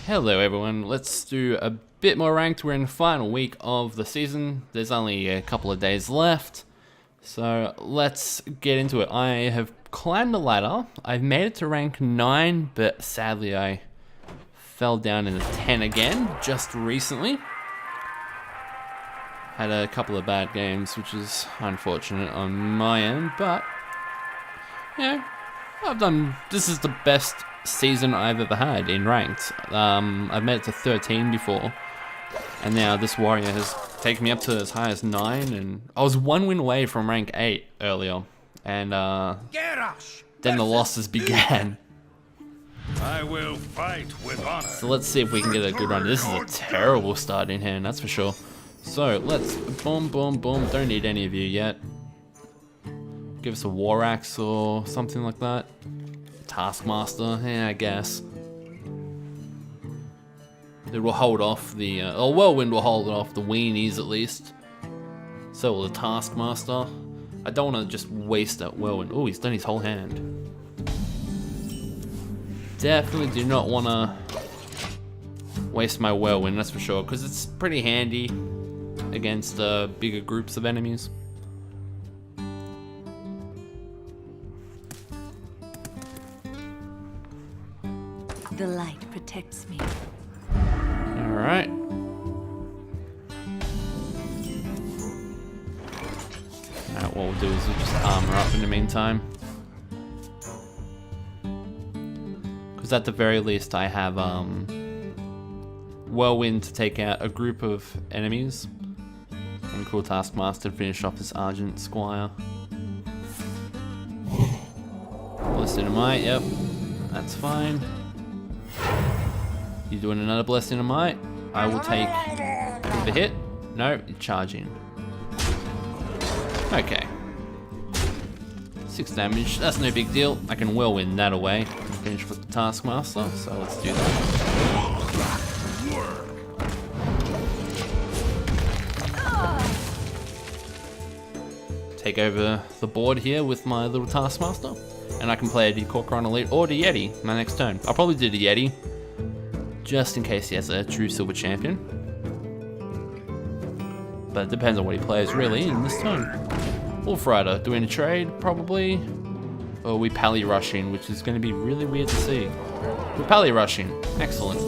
Hello everyone, let's do a bit more ranked. We're in the final week of the season. There's only a couple of days left. So let's get into it. I have climbed the ladder. I've made it to rank 9, but sadly I fell down in the 10 again just recently. Had a couple of bad games, which is unfortunate on my end, but yeah, this is the best season I've ever had in ranked. I've made it to 13 before, and now this warrior has taken me up to as high as 9, and I was 1 win away from rank 8 earlier, and then the losses began. I will fight with honor. So let's see if we can get a good run. This is a terrible start in hand, that's for sure. So let's boom, boom, boom. Don't need any of you yet. Give us a war axe or something like that. Taskmaster, yeah, I guess. It will hold off the, Whirlwind will hold off the weenies at least. So will the Taskmaster. I don't want to just waste that Whirlwind. Oh, he's done his whole hand. Definitely do not want to waste my Whirlwind, that's for sure, because it's pretty handy against bigger groups of enemies. The light protects me. Alright. Alright, what we'll do is we'll just armor up in the meantime. Because at the very least I have Whirlwind to take out a group of enemies. And cool Taskmaster to finish off this Argent Squire. Blessed Dynamite, yep. That's fine. You doing another Blessed Dynamite? I will take the hit. No, you're charging. Okay. 6 damage, that's no big deal. I can Whirlwind that away and finish with the Taskmaster, so let's do that. Take over the board here with my little Taskmaster, and I can play the Corcoran Elite or the Yeti my next turn. I'll probably do the Yeti, just in case he has a true silver champion. But it depends on what he plays really in this turn. Wolf Rider, doing a trade probably, or we pally rushing, which is going to be really weird to see. We're pally rushing, excellent.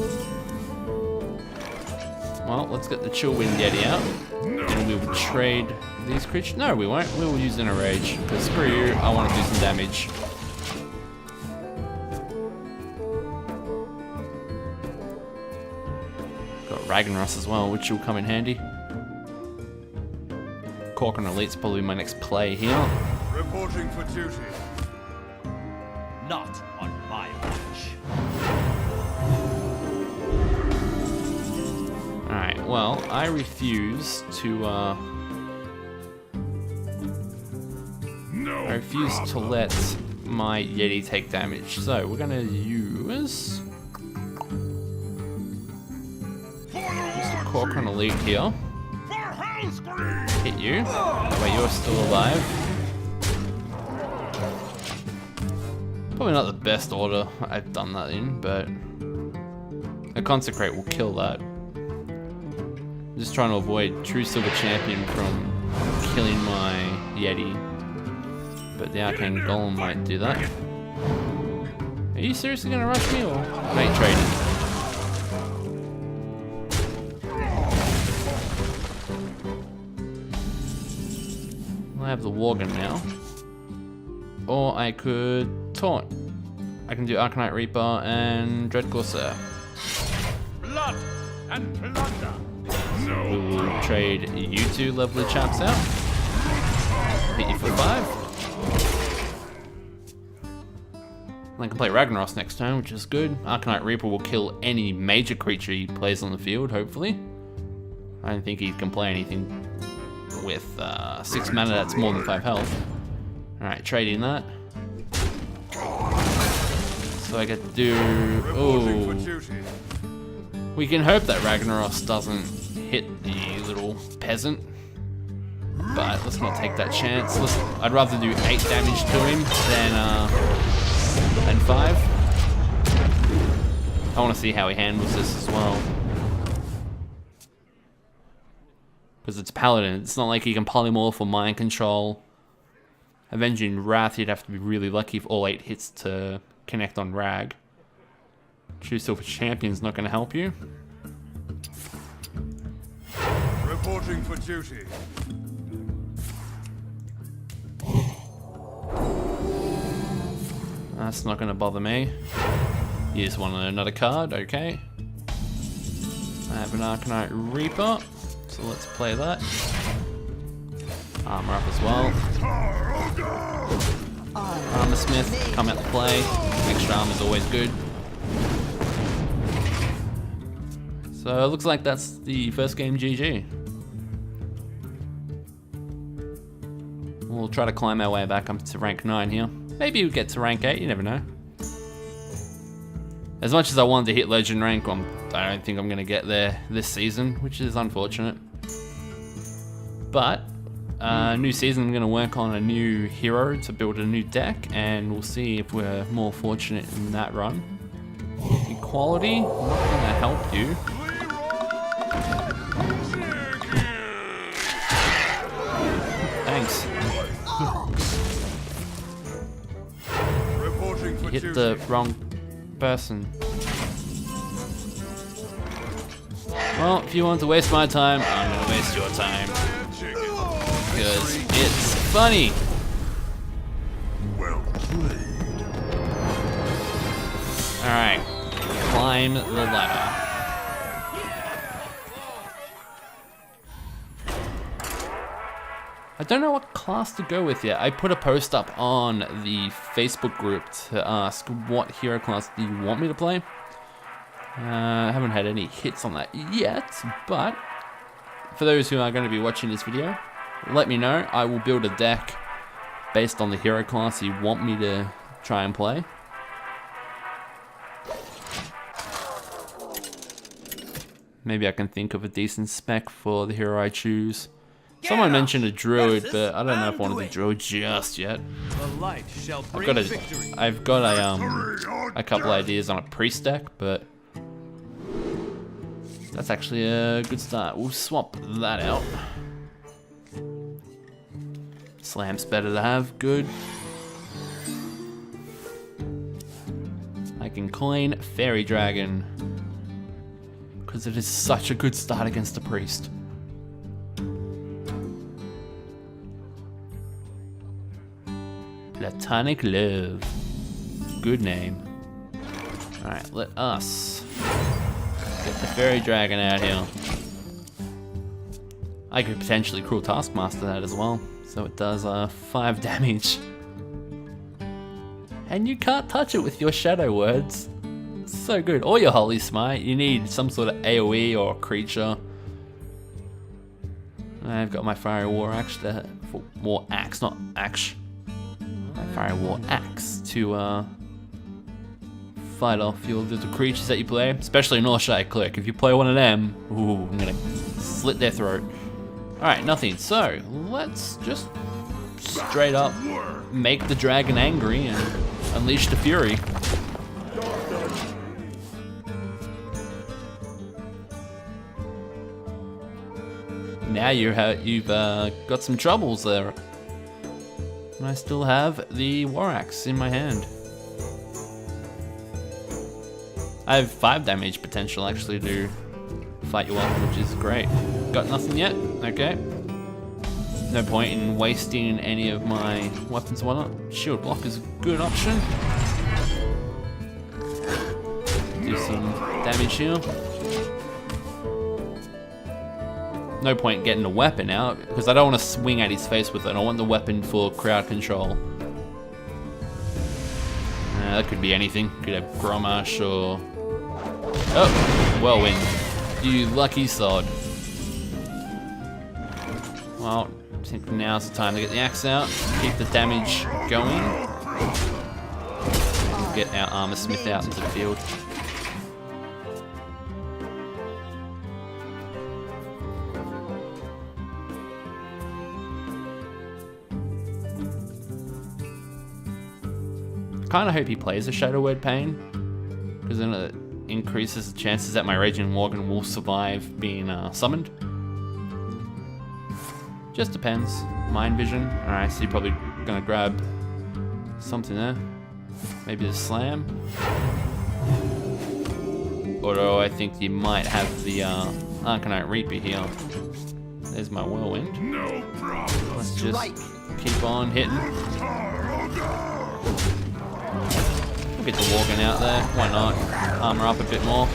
Well, let's get the Chillwind Yeti out, and we will trade these creatures. No, we won't. We will use Inner Rage, because screw you, I want to do some damage. Got Ragnaros as well, which will come in handy. Corcoran Elite's probably my next play here. Reporting for duty. Not on my watch. Alright, well, I refuse to, I refuse to let my Yeti take damage. So, we're gonna use the Corcoran Elite here. Hit you. That way you're still alive. Probably not the best order I've done that in, but a Consecrate will kill that. I'm just trying to avoid True Silver Champion from killing my Yeti. But the Arcane Golem might do that. Are you seriously gonna rush me or mate trading? I have the Worgen now. Or I could taunt. I can do Arcanite Reaper and Dread Corsair. Blood and plunder. We will trade you two lovely chaps out. Hit you for 5. And I can play Ragnaros next turn, which is good. Arcanite Reaper will kill any major creature he plays on the field, hopefully. I don't think he can play anything with 6 mana that's more than 5 health. Alright, trading that. So I get to do... Oh. We can hope that Ragnaros doesn't hit the little peasant. But let's not take that chance. I'd rather do 8 damage to him than 5. I want to see how he handles this as well. Because it's Paladin. It's not like he can polymorph or mind control. Avenging Wrath, you'd have to be really lucky if all 8 hits to connect on Rag. True Silver Champion's not going to help you. Reporting for duty. That's not going to bother me. You just want another card, okay. I have an Arcanite Reaper, so let's play that. Armor up as well. Armor Smith, come out to play. Extra armor is always good. So it looks like that's the first game GG. We'll try to climb our way back up to rank 9 here. Maybe we get to rank 8, you never know. As much as I wanted to hit Legend rank, I don't think I'm going to get there this season, which is unfortunate. But, new season, I'm going to work on a new hero to build a new deck, and we'll see if we're more fortunate in that run. Equality, not going to help you. Thanks. You hit the wrong person. Well, if you want to waste my time, I'm gonna waste your time. Because it's funny. Well played. Alright, climb the ladder. I don't know what class to go with yet. I put a post up on the Facebook group to ask what hero class do you want me to play. I haven't had any hits on that yet, but for those who are going to be watching this video, let me know. I will build a deck based on the hero class you want me to try and play. Maybe I can think of a decent spec for the hero I choose. Someone mentioned a Druid, but I don't know if I want to do Druid just yet. I've got a couple ideas on a priest deck, but that's actually a good start. We'll swap that out. Slam's better to have, good. I can clean Fairy Dragon, because it is such a good start against the priest. Platonic Love. Good name. Alright, let us get the Fairy Dragon out here. I could potentially Cruel Taskmaster that as well. So it does 5 damage. And you can't touch it with your Shadow Words. It's so good. Or your Holy Smite. You need some sort of AoE or creature. I've got my Fiery War Axe to... War Axe, not Axe. Fire War Axe to fight off your little creatures that you play, especially Northshire Cleric. If you play one of them, ooh, I'm gonna slit their throat. Alright, nothing. So, let's just straight up make the dragon angry and unleash the fury. Now you've got some troubles there. And I still have the War Axe in my hand. I have 5 damage potential actually to fight you off, which is great. Got nothing yet? Okay. No point in wasting any of my weapons and whatnot. Shield block is a good option. Do some damage here. No point getting a weapon out, because I don't want to swing at his face with it. I want the weapon for crowd control. That could be anything. Could have Grommash or... Oh! Whirlwind. You lucky sod. Well, I think now's the time to get the axe out. Keep the damage going. And get our Armor Smith out into the field. Kind of hope he plays a Shadow Word Pain, because then increases the chances that my Raging Worgen will survive being summoned. Just depends. Mind Vision. Alright, so you're probably gonna grab something there. Maybe the Slam. Although I think you might have the Arcanite Reaper here. There's my Whirlwind. No problem. Let's just keep on hitting. We'll get the Worgen out there. Why not? Armor up a bit more.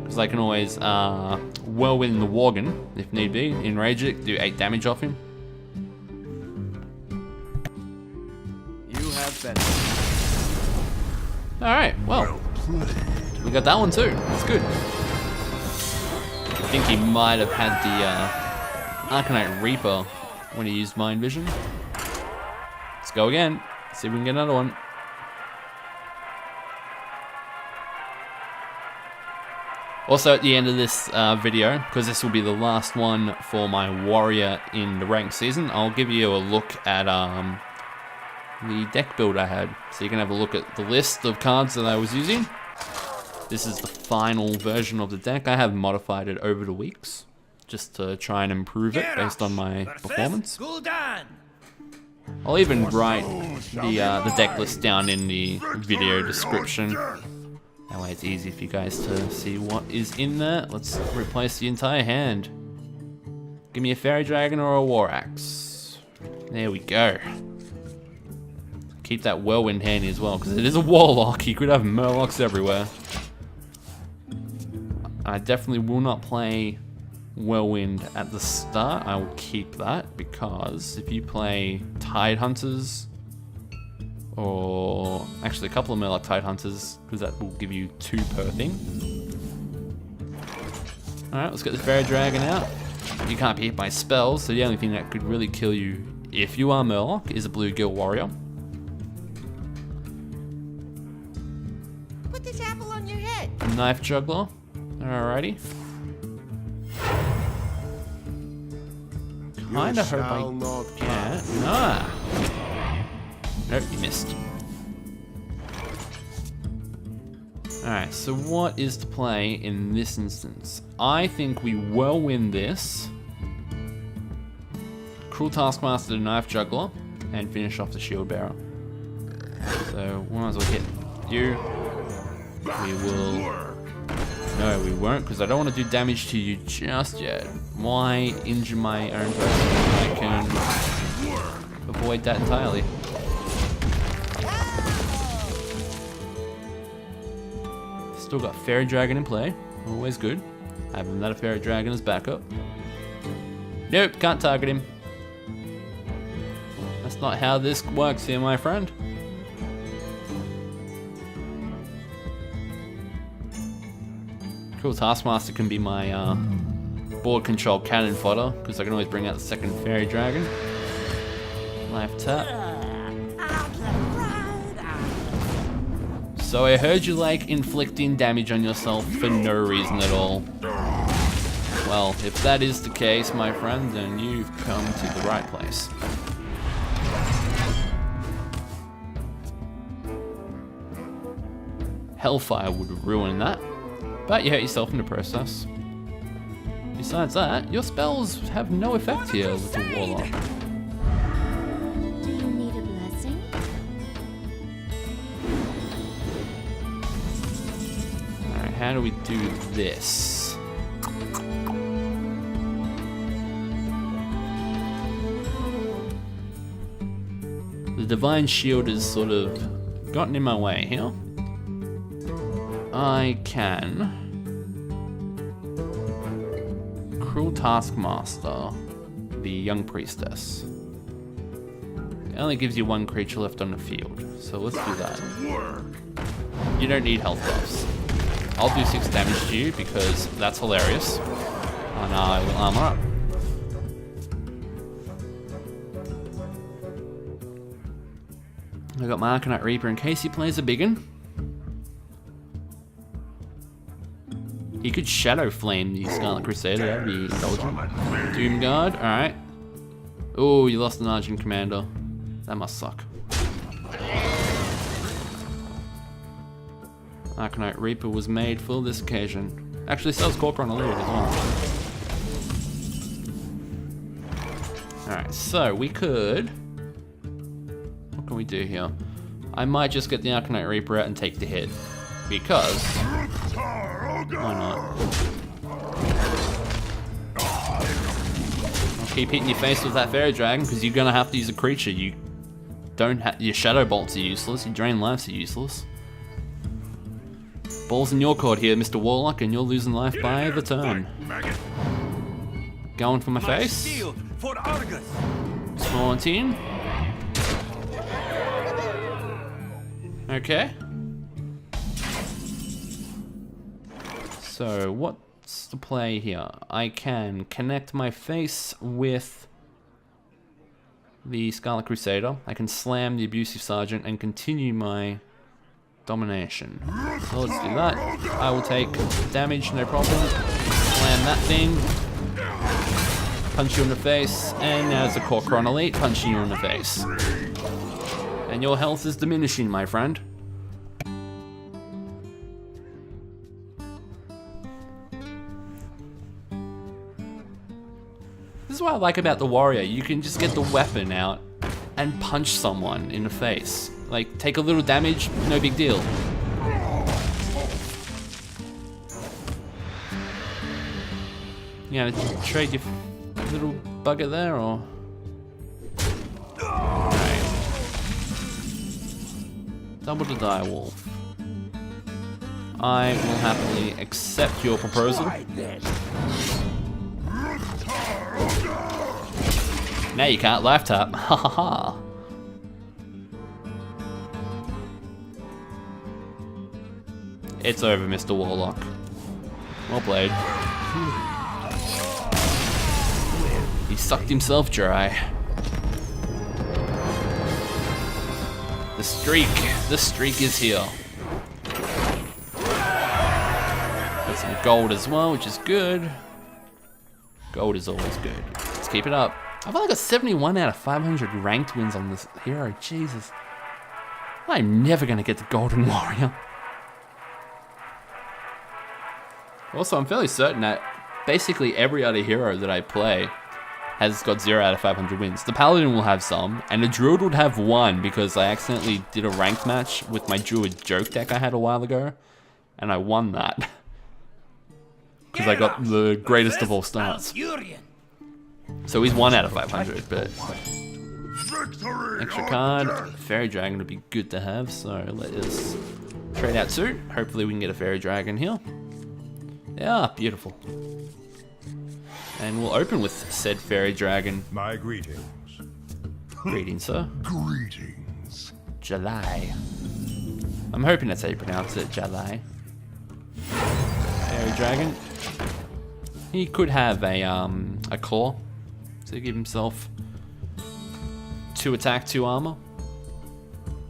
Because I can always Whirlwind the Worgen, if need be. Enrage it, do 8 damage off him. You have been. Alright, well. We got that one too. That's good. I think he might have had the Arcanite Reaper when he used Mind Vision. Let's go again. See if we can get another one. Also at the end of this video, because this will be the last one for my warrior in the ranked season, I'll give you a look at the deck build I had. So you can have a look at the list of cards that I was using. This is the final version of the deck. I have modified it over the weeks, just to try and improve it based on my performance. I'll even write the deck list down in the video description. That way it's easy for you guys to see what is in there. Let's replace the entire hand. Give me a Fairy Dragon or a War Axe. There we go. Keep that Whirlwind handy as well, because it is a Warlock. You could have Murlocs everywhere. I definitely will not play Whirlwind at the start. I will keep that, because if you play Tide Hunters, or actually a couple of Murloc Tide Hunters, because that will give you 2 per thing. Alright, let's get the Fairy Dragon out. You can't be hit by spells, so the only thing that could really kill you if you are Murloc is a Bluegill Warrior. Put this apple on your head. Knife Juggler. Alrighty. Kinda hope I get... Ah! Nope, you missed. Alright, so what is the play in this instance? I think we Whirlwind this. Cruel Taskmaster the Knife Juggler, and finish off the Shield Bearer. So, we might as well hit you. We will... No, we won't, because I don't want to do damage to you just yet. Why injure my own person when I can avoid that entirely? Still got Fairy Dragon in play. Always good. Having another Fairy Dragon as backup. Nope, can't target him. That's not how this works here, my friend. Cool, Taskmaster can be my board control cannon fodder, because I can always bring out the second Fairy Dragon. Life tap. So I heard you like inflicting damage on yourself for no reason at all. Well, if that is the case, my friend, then you've come to the right place. Hellfire would ruin that. But you hurt yourself in the process. Besides that, your spells have no effect here with the Warlock. Do you need a blessing? Alright, how do we do this? The Divine Shield has sort of gotten in my way here. I can Cruel Taskmaster the Young Priestess. It only gives you 1 creature left on the field, so let's do that. You don't need health buffs. I'll do 6 damage to you because that's hilarious. And I will armor up. I got my Arcanite Reaper in case he plays a biggin. He could Shadow Flame the Scarlet Crusader, that'd be indulgent. Doomguard, alright. Oh, you lost an Argent Commander. That must suck. Arcanite Reaper was made for this occasion. Actually sells Corker on a little as well. Alright, so we could... What can we do here? I might just get the Arcanite Reaper out and take the hit. Because... Why not? I'll keep hitting your face with that Fairy Dragon because you're gonna have to use a creature. You don't have... Your Shadow Bolts are useless, your Drain Lives are useless. Ball's in your court here, Mr. Warlock, and you're losing life by the turn. Going for my face. Small team. Okay. So, what's the play here? I can connect my face with the Scarlet Crusader. I can slam the Abusive Sergeant and continue my domination. So let's do that. I will take damage, no problem. Slam that thing. Punch you in the face. And now it's a Corcoran Elite punching you in the face. And your health is diminishing, my friend. This is what I like about the warrior. You can just get the weapon out and punch someone in the face. Like, take a little damage, no big deal. You gonna trade your little bugger there, or? Alright. Double the direwolf. I will happily accept your proposal. Now you can't life tap. Ha ha ha. It's over, Mr. Warlock. Well played. He sucked himself dry. The streak is here. Got some gold as well, which is good. Gold is always good. Let's keep it up. I've only got 71 out of 500 ranked wins on this hero. Jesus. I'm never going to get the Golden Warrior. Also, I'm fairly certain that basically every other hero that I play has got 0 out of 500 wins. The Paladin will have some, and the Druid would have 1 because I accidentally did a ranked match with my Druid joke deck I had a while ago, and I won that. Because I got the greatest of all starts. So he's 1 out of 500, but... Extra card, Fairy Dragon would be good to have, so let us trade out 2. Hopefully we can get a Fairy Dragon here. Yeah, beautiful. And we'll open with said Fairy Dragon. My greetings. Greetings, sir. Greetings. July. I'm hoping that's how you pronounce it, July. Fairy Dragon. He could have a claw to give himself 2 attack, 2 armor.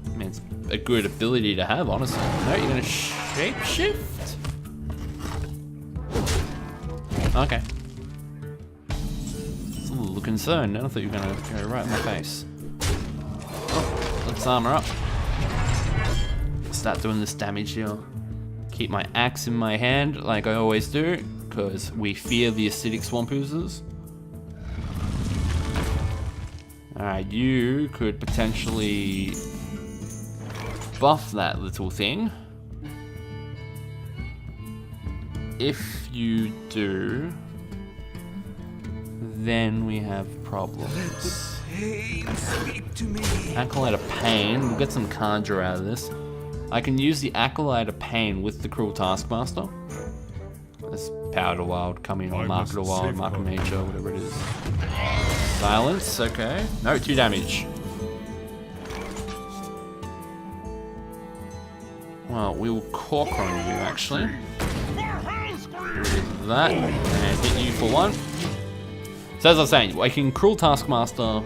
I mean, it's a good ability to have, honestly. No, you're gonna shapeshift? Okay. It's a little concerned. I thought you were gonna go right in my face. Oh, let's armor up. Start doing this damage here. Keep my axe in my hand like I always do, because we fear the acidic swamp oozers. Alright, you could potentially buff that little thing. If you do, then we have problems. Acolyte of Pain, we'll get some Conjure out of this. I can use the Acolyte of Pain with the Cruel Taskmaster. There's Power to Wild, coming on Mark to Wild, Mark of Nature, whatever it is. Silence, okay. No, 2 damage. Well, we will Cork on you, actually. Do that, and hit you for 1. So as I was saying, I can Cruel Taskmaster,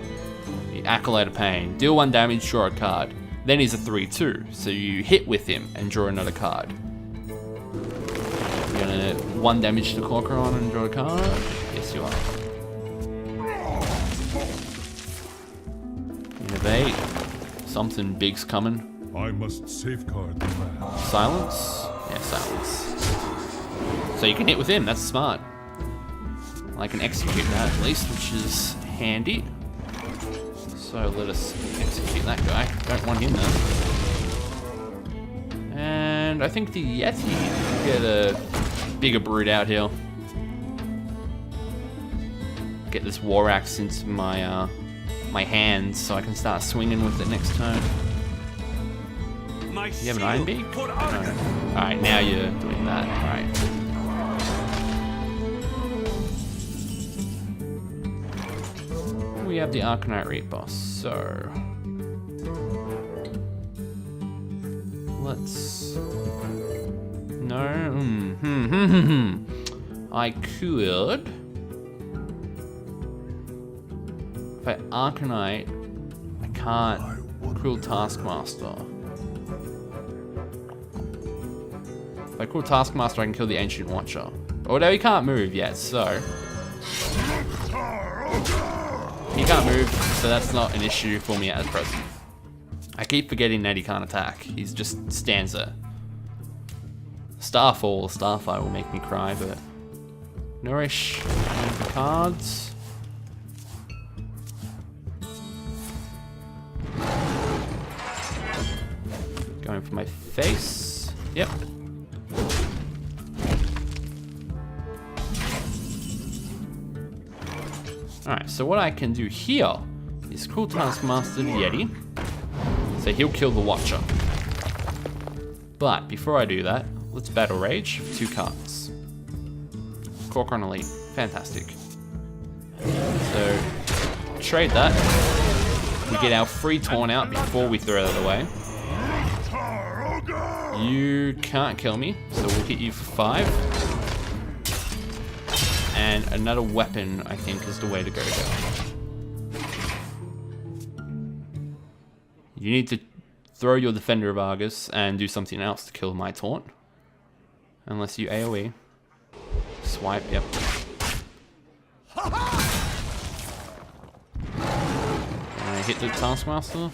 the Acolyte of Pain, deal 1 damage, draw a card. Then he's a 3/2, so you hit with him and draw another card. You're gonna 1 damage to Corcoran and draw a card? Yes, you are. Innovate. Something big's coming. I must safeguard the land. Silence. Yeah, silence. So you can hit with him, that's smart. I can execute that at least, which is handy. So let us execute that guy. Don't want him though. And I think the Yeti can get a bigger brood out here. Get this war axe into my my hands so I can start swinging with it next turn. You have an iron beak? No. Alright, now you're doing that. Alright. We have the Arcanite Reaper, so let's no I could if I Arcanite I can't Cruel Taskmaster. If I Cruel Taskmaster I can kill the Ancient Watcher. Although he can't move yet, so he can't move, so that's not an issue for me at present. I keep forgetting that he can't attack. He just stands there. Starfire will make me cry, but Nourish and the cards. Going for my face. Yep. Alright, so what I can do here is Cruel Taskmaster the Yeti. So he'll kill the Watcher. But before I do that, let's Battle Rage for 2 cards. Corcoran Elite. Fantastic. So trade that. We get our free Taunt out before we throw that away. You can't kill me, so we'll hit you for 5. And another weapon, I think, is the way to go down. You need to throw your Defender of Argus and do something else to kill my Taunt. Unless you AoE. Swipe, yep. Hit the Taskmaster.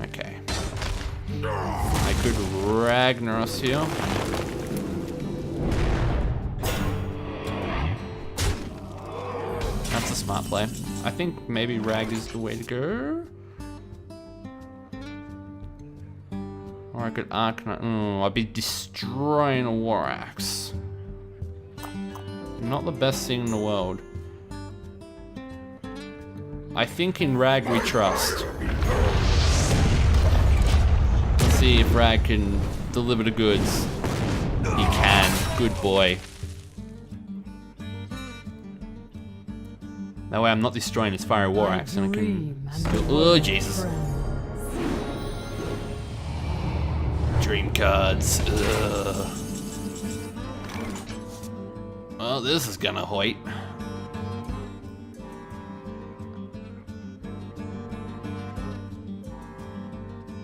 Okay. I could Ragnaros here. That's a smart play. I think maybe Rag is the way to go. Or I could Arcanite. Oh, I'd be destroying a War Axe. Not the best thing in the world. I think in Rag we trust. Let's see if Rag can deliver the goods. He can. Good boy. That way I'm not destroying his Fiery War Axe and I can still... Oh, Jesus. Dream cards. Ugh. Well, this is gonna hoit.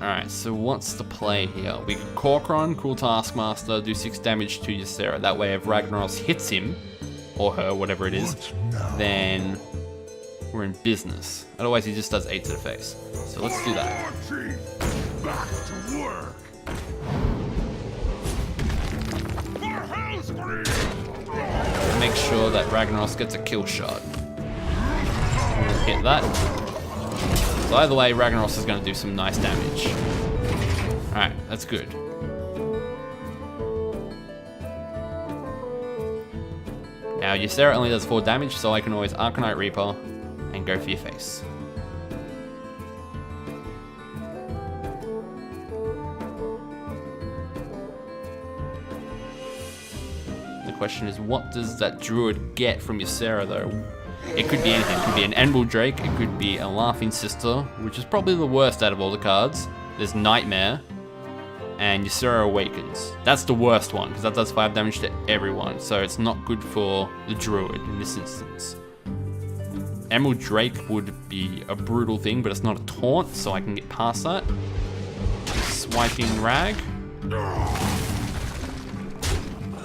Alright, so what's the play here? We can Corcoran, Cruel Taskmaster, do 6 damage to Ysera. That way if Ragnaros hits him, or her, whatever it is, then we're in business. Otherwise he just does 8 to the face. So let's do that. Back to work. Make sure that Ragnaros gets a kill shot. We'll hit that. So either way, Ragnaros is going to do some nice damage. Alright, that's good. Now, Ysera only does 4 damage, so I can always Arcanite Reaper and go for your face. The question is, what does that Druid get from Ysera, though? It could be anything. It could be an Emerald Drake, it could be a Laughing Sister, which is probably the worst out of all the cards. There's Nightmare, and Ysera Awakens. That's the worst one, because that does 5 damage to everyone, so it's not good for the Druid in this instance. Emerald Drake would be a brutal thing, but it's not a taunt, so I can get past that. Swiping Rag.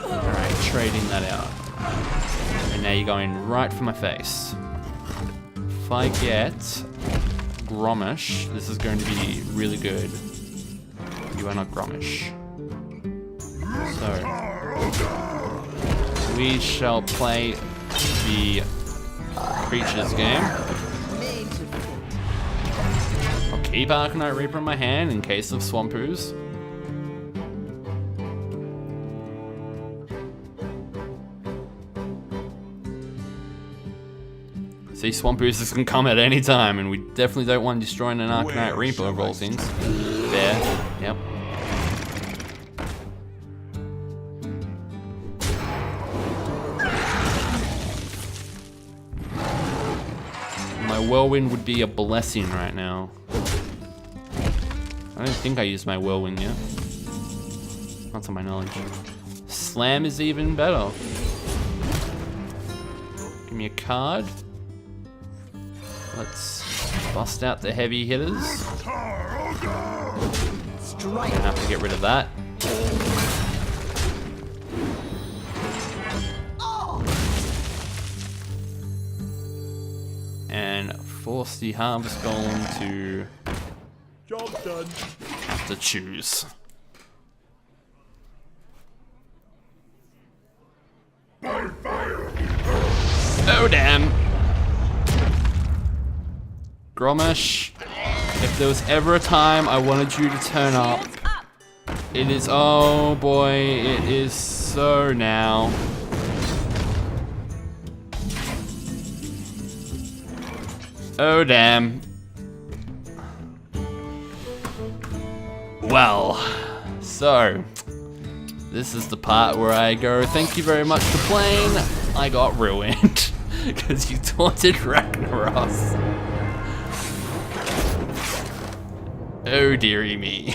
Alright, trading that out. And now you're going right for my face. If I get Gromish, this is going to be really good. You are not Gromish. So, we shall play the creatures game. I'll keep Arcanite Reaper in my hand in case of Swampoos. See, Swampoos can come at any time, and we definitely don't want destroying an Arcanite Reaper of all things. There, yep. My Whirlwind would be a blessing right now. I don't think I used my Whirlwind yet. Not to my knowledge. Slam is even better. Give me a card. Let's bust out the heavy hitters. Gonna have to get rid of that. And force the Harvest Golem to Job done. have to choose. Oh damn! Gromish, if there was ever a time I wanted you to turn up, it is, oh boy, it is so now. Oh damn. Well, so, this is the part where I go, thank you very much for playing, I got ruined, because you taunted Ragnaros. Oh dearie me.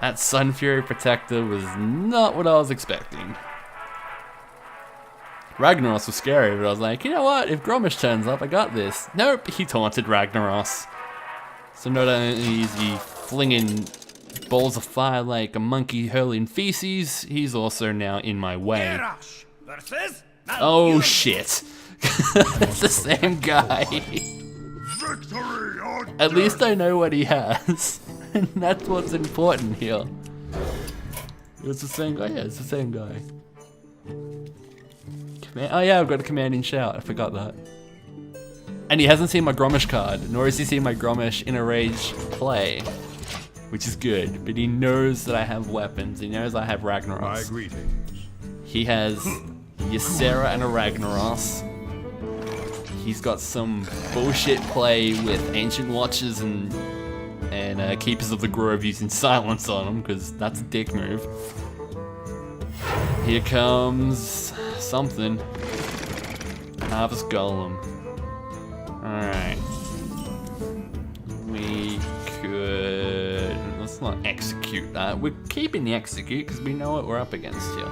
That Sun Fury Protector was not what I was expecting. Ragnaros was scary, but I was like, you know what? If Gromish turns up, I got this. Nope, he taunted Ragnaros. So not only is he flinging balls of fire like a monkey hurling feces, he's also now in my way. Oh shit. It's the same guy. At least I know what he has. And that's what's important here. It's the same guy? Yeah, it's the same guy. Oh yeah, I've got a commanding shout. I forgot that. And he hasn't seen my Gromish card, nor has he seen my Gromish in a rage play. Which is good, but he knows that I have weapons. He knows I have Ragnaros. My greetings. He has Ysera and a Ragnaros. He's got some bullshit play with Ancient Watchers and Keepers of the Grove using Silence on them, because that's a dick move. Here comes something. Harvest Golem. Alright. We could... Let's not execute that. We're keeping the execute because we know what we're up against here.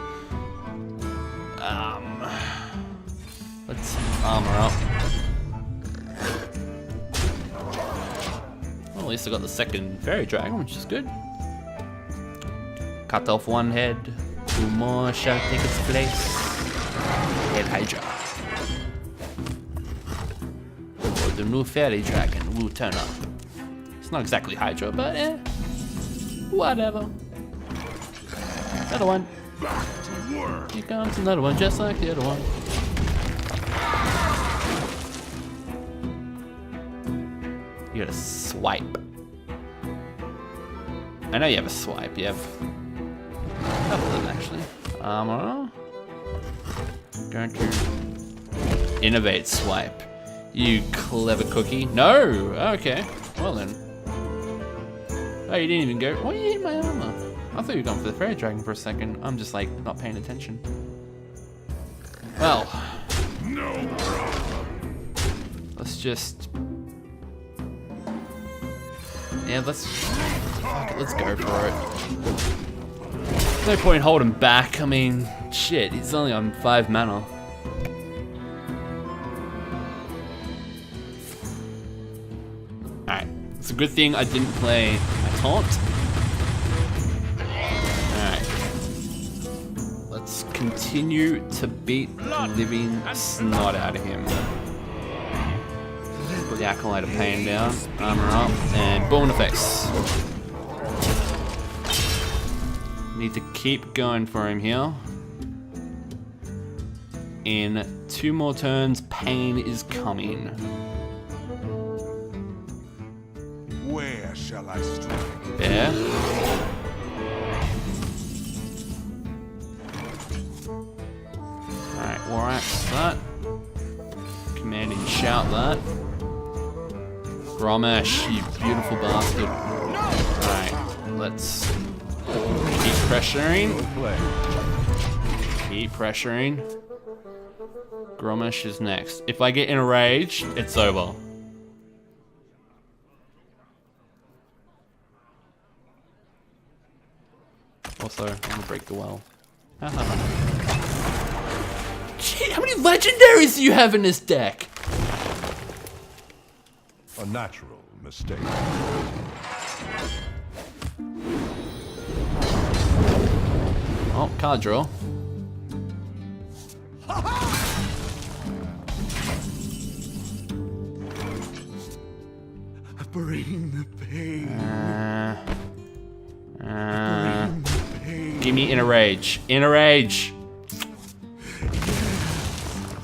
Let's armor up. Well, at least I got the second Fairy Dragon, which is good. Cut off one head. Two more shall take its place. Head Hydra. Or the new Fairy Dragon will turn up. It's not exactly Hydra, but whatever. Another one. Back to work. Here comes another one, just like the other one. You got a swipe. I know you have a swipe. You have a couple of them actually. Armor. Going to innovate swipe. You clever cookie. No. Okay. Well then. Oh, you didn't even go. Why are you eating my armor? I thought you were going for the Fairy Dragon for a second. I'm just like not paying attention. Well. No problem. Let's just. Yeah, let's go for it. No point holding back. I mean, shit, he's only on 5 mana. Alright, it's a good thing I didn't play a taunt. Alright. Let's continue to beat the living snot out of him. the Acolyte of Pain down. Armor up. And boom effects. Need to keep going for him here. In 2 more turns, Pain is coming. Where shall I strike? There. Alright, War Axe that. Command and shout that. Gromish, you beautiful bastard. Alright, let's keep pressuring. Keep pressuring. Gromish is next. If I get in a rage, it's over. Also, I'm gonna break the well. Gee, how many legendaries do you have in this deck? A natural mistake. Oh, card draw. Bring the pain. Give me Inner Rage. Inner Rage!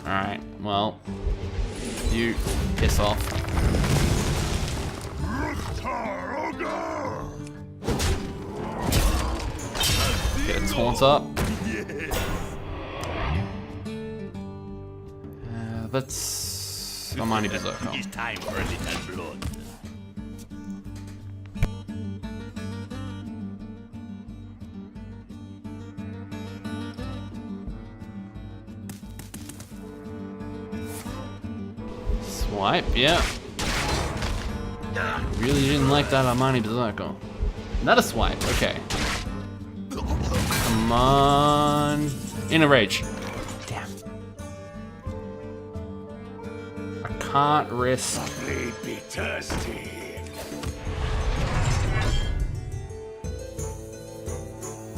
Alright, well. You piss off. Get a taunt up. Let's... Armani Berserker. It's time for a little blood. Swipe, yeah. Really didn't like that Armani Berserker. Not a swipe, okay. Come on. Inner Rage. Damn. I can't risk. Be thirsty.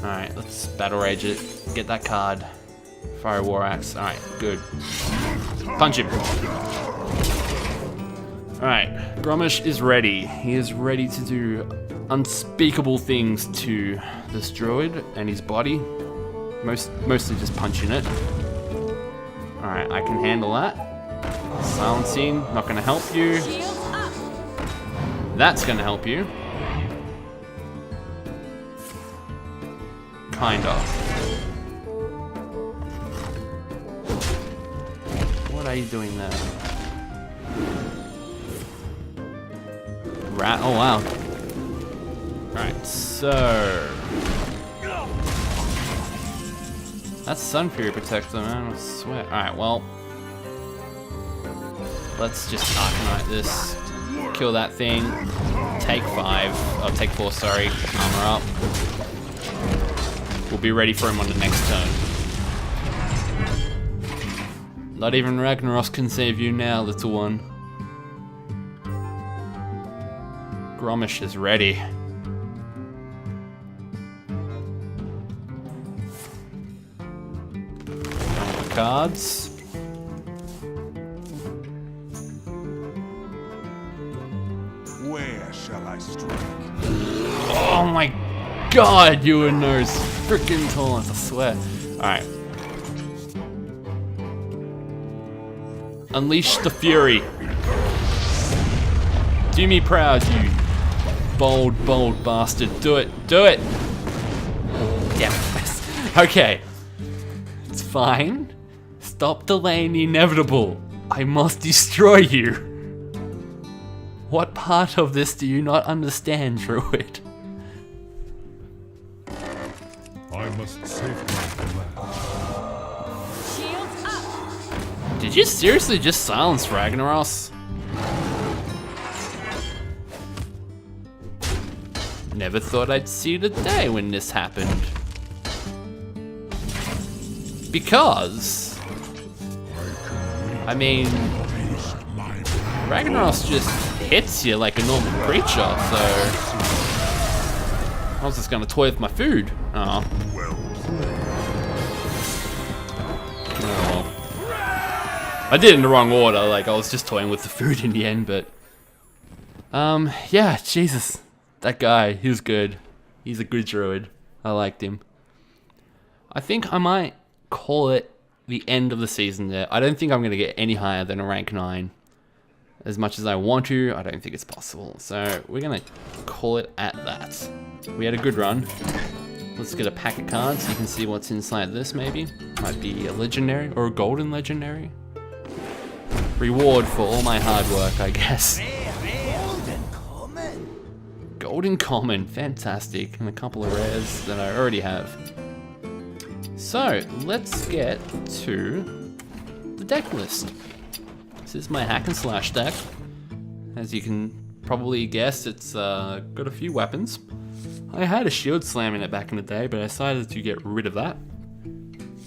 Alright, let's Battle Rage it. Get that card. Fire War Axe. Alright, good. Punch him. Alright, Gromish is ready. He is ready to do unspeakable things to this druid and his body. Mostly just punching it. Alright, I can handle that. Silencing, not gonna help you. That's gonna help you. Kinda. What are you doing there? Rat, oh wow. Alright, so... That's Sun Fury Protector, man, I swear. Alright, well... Let's just Arcanite this. Kill that thing. Take 5. Oh, take 4, sorry. Armor up. We'll be ready for him on the next turn. Not even Ragnaros can save you now, little one. Gromish is ready. Cards. Where shall I strike? Oh my god, you and those freaking taunts, I swear. Alright. Unleash the fury. Do me proud, you bold bastard. Do it. Do it. Damn it. Okay. It's fine. Stop delaying the inevitable. I must destroy you. What part of this do you not understand, Druid? I must safeguard the land. Shields up. Did you seriously just silence Ragnaros? Never thought I'd see the day when this happened. Because... I mean... Ragnaros just hits you like a normal creature, so... I was just gonna toy with my food. Oh. Oh. I did it in the wrong order, like I was just toying with the food in the end, but... yeah, Jesus. That guy, he was good. He's a good druid. I liked him. I think I might call it the end of the season there. I don't think I'm going to get any higher than a rank 9. As much as I want to, I don't think it's possible. So we're going to call it at that. We had a good run. Let's get a pack of cards so you can see what's inside this maybe. Might be a legendary or a golden legendary. Reward for all my hard work, I guess. Golden common, fantastic. And a couple of rares that I already have. So, let's get to the deck list. This is my hack and slash deck. As you can probably guess, it's got a few weapons. I had a shield slam in it back in the day, but I decided to get rid of that.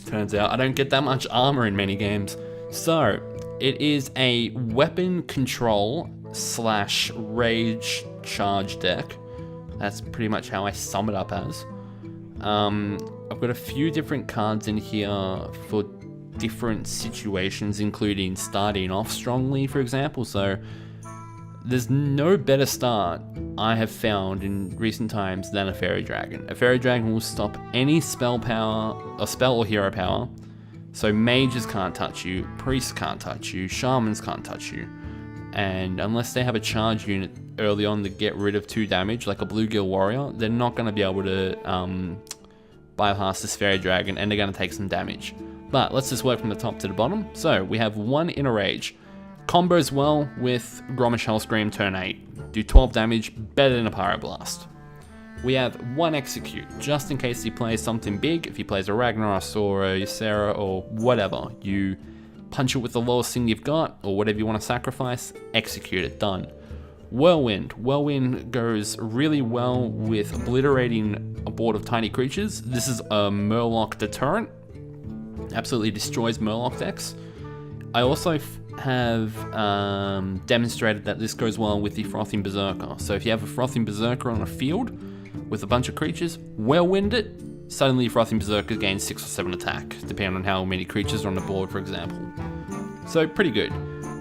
Turns out I don't get that much armor in many games. So, it is a weapon control / rage charge deck. That's pretty much how I sum it up as. I've got a few different cards in here for different situations, including starting off strongly, for example. So there's no better start I have found in recent times than a Fairy Dragon. A Fairy Dragon will stop any spell power, or spell or hero power. So mages can't touch you, priests can't touch you, shamans can't touch you. And unless they have a charge unit early on to get rid of 2 damage, like a Bluegill Warrior, they're not going to be able to bypass this Fairy Dragon, and they're going to take some damage. But let's just work from the top to the bottom. So we have 1 Inner Rage. Combos well with Grommash Hellscream turn 8. Do 12 damage, better than a Pyroblast. We have 1 Execute, just in case he plays something big. If he plays a Ragnaros or a Ysera or whatever, you punch it with the lowest thing you've got, or whatever you want to sacrifice, execute it, done. Whirlwind. Whirlwind goes really well with obliterating a board of tiny creatures. This is a Murloc deterrent. Absolutely destroys Murloc decks. I also have demonstrated that this goes well with the Frothing Berserker. So if you have a Frothing Berserker on a field with a bunch of creatures, Whirlwind it, suddenly Frothing Berserker gains 6 or 7 attack, depending on how many creatures are on the board, for example. So pretty good.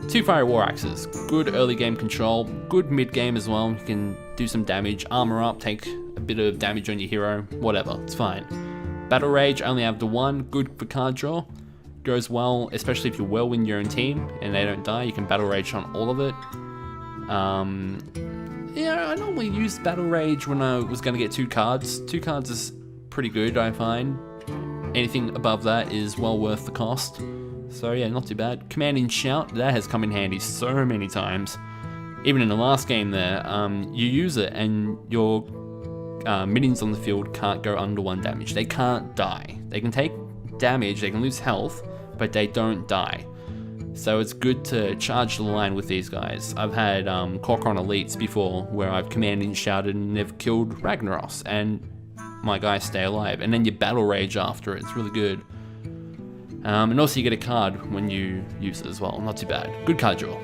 2 Fiery War Axes, good early game control, good mid game as well. You can do some damage, armor up, take a bit of damage on your hero, whatever, it's fine. Battle Rage, I only have the 1, good for card draw. Goes well, especially if you Whirlwind your own team and they don't die, you can Battle Rage on all of it. Yeah, I normally used Battle Rage when I was going to get 2 cards. 2 cards is pretty good, I find. Anything above that is well worth the cost. So yeah, not too bad. Commanding Shout, that has come in handy so many times. Even in the last game there, you use it and your minions on the field can't go under 1 damage. They can't die. They can take damage, they can lose health, but they don't die. So it's good to charge the line with these guys. I've had Corcoran Elites before where I've commanding shouted and they've killed Ragnaros and my guys stay alive. And then you Battle Rage after it, it's really good. And also you get a card when you use it as well, not too bad. Good card draw.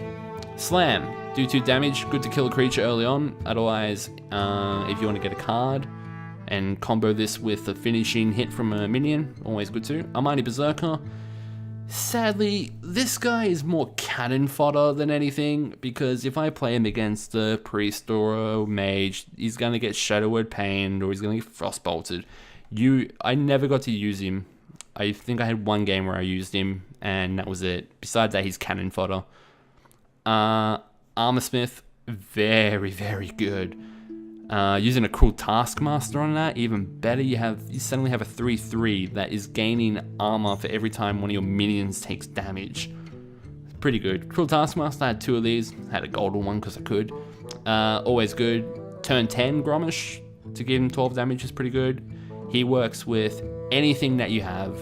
Slam, do 2 damage, good to kill a creature early on. Otherwise, if you want to get a card and combo this with a finishing hit from a minion, always good too. Armani Berserker. Sadly, this guy is more cannon fodder than anything, because if I play him against a priest or a mage, he's going to get Shadow Word Pained or he's going to get Frostbolted. I never got to use him. I think I had 1 game where I used him, and that was it. Besides that, he's cannon fodder. Armorsmith, very, very good. Using a Cruel Taskmaster on that, even better. You suddenly have a 3/3 that is gaining armor for every time one of your minions takes damage. Pretty good. Cruel Taskmaster, I had 2 of these. I had a golden one because I could. Always good. Turn 10 Grommash to give him 12 damage is pretty good. He works with anything that you have.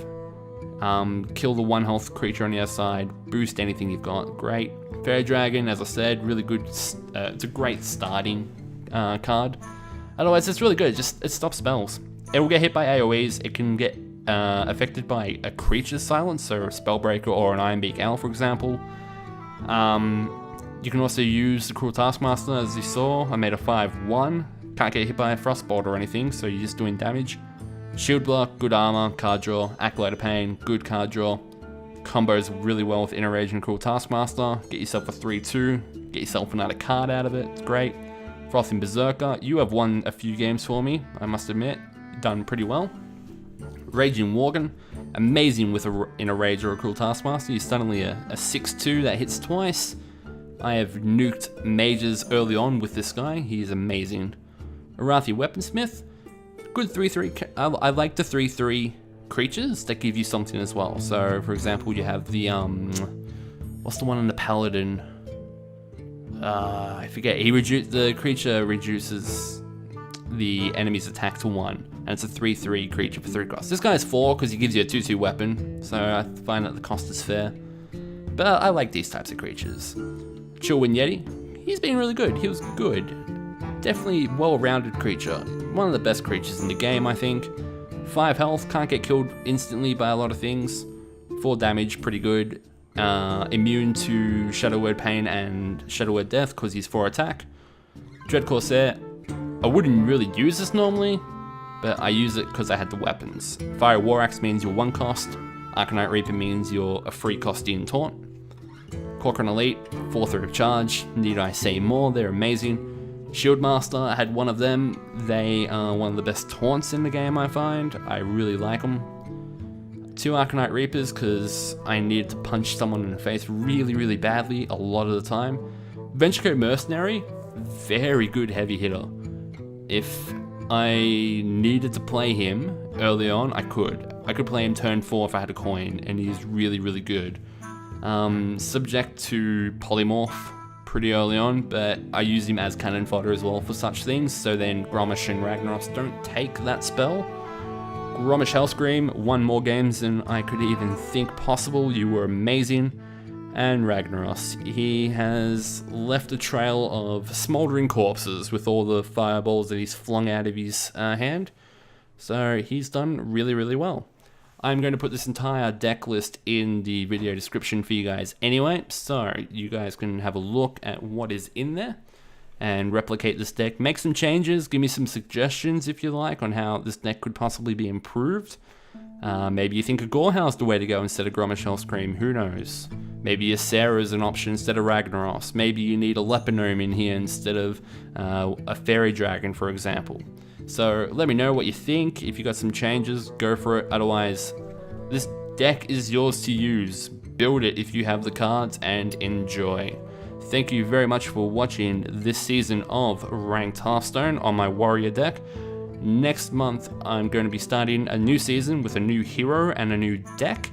Kill the 1 health creature on the other side. Boost anything you've got. Great. Fairy Dragon, as I said, really good. It's a great starting card. Otherwise, it's really good. It stops spells. It will get hit by AoEs. It can get affected by a creature's silence, so a Spellbreaker or an Ironbeak Owl, for example. You can also use the Cruel Taskmaster, as you saw. I made a 5/1. Can't get hit by a Frostbolt or anything, so you're just doing damage. Shield block, good armor, card draw. Acolyte of Pain, good card draw. Combos really well with Inner Rage and Cruel Taskmaster. Get yourself a 3-2. Get yourself another card out of it. It's great. Frothing Berserker. You have won a few games for me, I must admit. Done pretty well. Raging Worgen. Amazing with Inner Rage or a Cruel Taskmaster. You're suddenly a 6-2 that hits twice. I have nuked mages early on with this guy. He is amazing. Arathi Weaponsmith. Good 3-3. I like the 3-3 creatures that give you something as well. So, for example, you have the, what's the one in the Paladin? I forget. The creature reduces the enemy's attack to 1. And it's a 3-3 creature for 3 costs. This guy's 4 because he gives you a 2-2 weapon. So I find that the cost is fair. But I like these types of creatures. Chillwind Yeti. He's been really good. He was good. Definitely well-rounded creature. One of the best creatures in the game, I think. 5 health, can't get killed instantly by a lot of things. 4 damage, pretty good. Immune to Shadow Word Pain and Shadow Word Death because he's 4 attack. Dread Corsair, I wouldn't really use this normally, but I use it because I had the weapons. Fire War Axe means you're 1 cost. Arcanite Reaper means you're a free cost in taunt. Corcoran Elite, 4-3 charge. Need I say more? They're amazing. Shieldmaster, I had one of them. They are one of the best taunts in the game, I find. I really like them. 2 Arcanite Reapers, because I needed to punch someone in the face really, really badly a lot of the time. Venture Code Mercenary, very good heavy hitter. If I needed to play him early on, I could. I could play him turn 4 if I had a coin, and he's really, really good. Subject to Polymorph pretty early on, but I use him as cannon fodder as well for such things, so then Grommash and Ragnaros don't take that spell. Grommash Hellscream won more games than I could even think possible. You were amazing. And Ragnaros, he has left a trail of smoldering corpses with all the fireballs that he's flung out of his hand. So he's done really, really well. I'm going to put this entire deck list in the video description for you guys anyway, so you guys can have a look at what is in there and replicate this deck. Make some changes, give me some suggestions if you like on how this deck could possibly be improved. Maybe you think a Gorehouse is the way to go instead of Grommash Hellscream, who knows? Maybe a Sarah is an option instead of Ragnaros. Maybe you need a Lepinome in here instead of a Fairy Dragon, for example. So let me know what you think. If you got some changes, go for it. Otherwise, this deck is yours to use. Build it if you have the cards and enjoy. Thank you very much for watching this season of Ranked Hearthstone on my Warrior deck. Next month, I'm going to be starting a new season with a new hero and a new deck.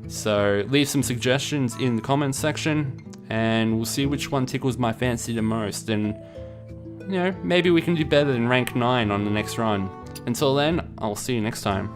So leave some suggestions in the comments section and we'll see which one tickles my fancy the most. And you know, maybe we can do better than rank 9 on the next run. Until then, I'll see you next time.